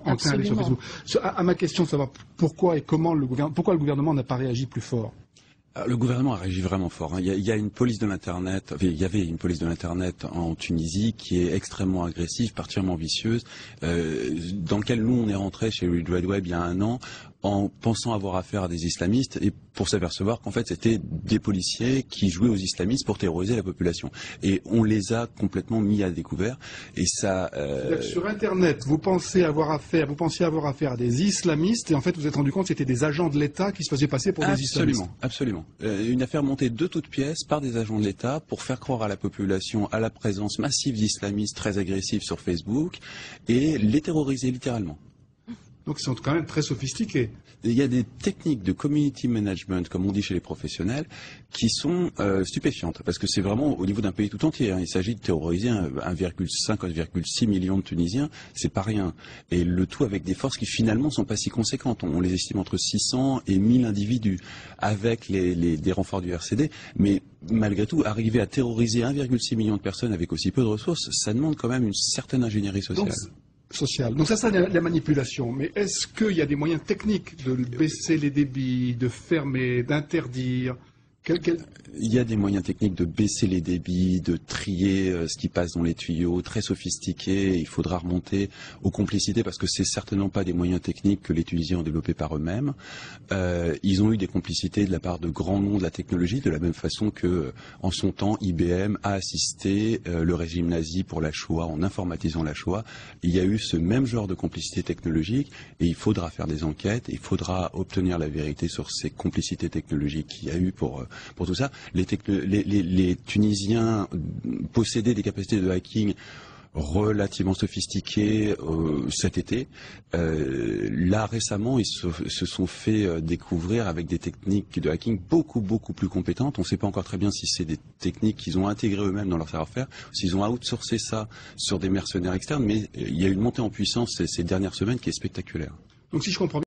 enclin à aller sur Facebook. À ma question de savoir pourquoi et comment pourquoi le gouvernement n'a pas réagi plus fort. Le gouvernement a réagi vraiment fort. Il y a une police de l'internet, enfin, il y avait une police de l'internet en Tunisie qui est extrêmement agressive, particulièrement vicieuse, dans laquelle nous on est rentré chez Read Red Web il y a 1 an en pensant avoir affaire à des islamistes et pour s'apercevoir qu'en fait c'était des policiers qui jouaient aux islamistes pour terroriser la population. Et on les a complètement mis à découvert. Et ça. Sur Internet, vous pensiez avoir affaire à des islamistes et en fait vous vous êtes rendu compte que c'était des agents de l'État qui se faisaient passer pour des islamistes. Absolument. Une affaire montée de toutes pièces par des agents de l'État pour faire croire à la population à la présence massive d'islamistes très agressifs sur Facebook et les terroriser littéralement. Donc ils sont quand même très sophistiqués. Il y a des techniques de community management, comme on dit chez les professionnels, qui sont stupéfiantes. Parce que c'est vraiment au niveau d'un pays tout entier. Il s'agit de terroriser 1,5-1,6 millions de Tunisiens. C'est pas rien. Et le tout avec des forces qui finalement sont pas si conséquentes. On les estime entre 600 et 1000 individus avec des renforts du RCD. Mais malgré tout, arriver à terroriser 1,6 million de personnes avec aussi peu de ressources, ça demande quand même une certaine ingénierie sociale. Donc ça, c'est la manipulation. Mais est-ce qu'il y a des moyens techniques de baisser les débits, de fermer, d'interdire? Il y a des moyens techniques de baisser les débits, de trier ce qui passe dans les tuyaux, très sophistiqués. Il faudra remonter aux complicités parce que c'est certainement pas des moyens techniques que les Tunisiens ont développés par eux-mêmes. Ils ont eu des complicités de la part de grands noms de la technologie, de la même façon que, en son temps, IBM a assisté le régime nazi pour la Shoah en informatisant la Shoah. Il y a eu ce même genre de complicité technologique et il faudra faire des enquêtes, il faudra obtenir la vérité sur ces complicités technologiques qu'il y a eu pour tout ça. Les Tunisiens possédaient des capacités de hacking relativement sophistiquées cet été. Là, récemment, ils se sont fait découvrir avec des techniques de hacking beaucoup plus compétentes. On ne sait pas encore très bien si c'est des techniques qu'ils ont intégrées eux-mêmes dans leur savoir-faire, s'ils ont outsourcé ça sur des mercenaires externes, mais il y a une montée en puissance ces dernières semaines qui est spectaculaire. Donc si je comprends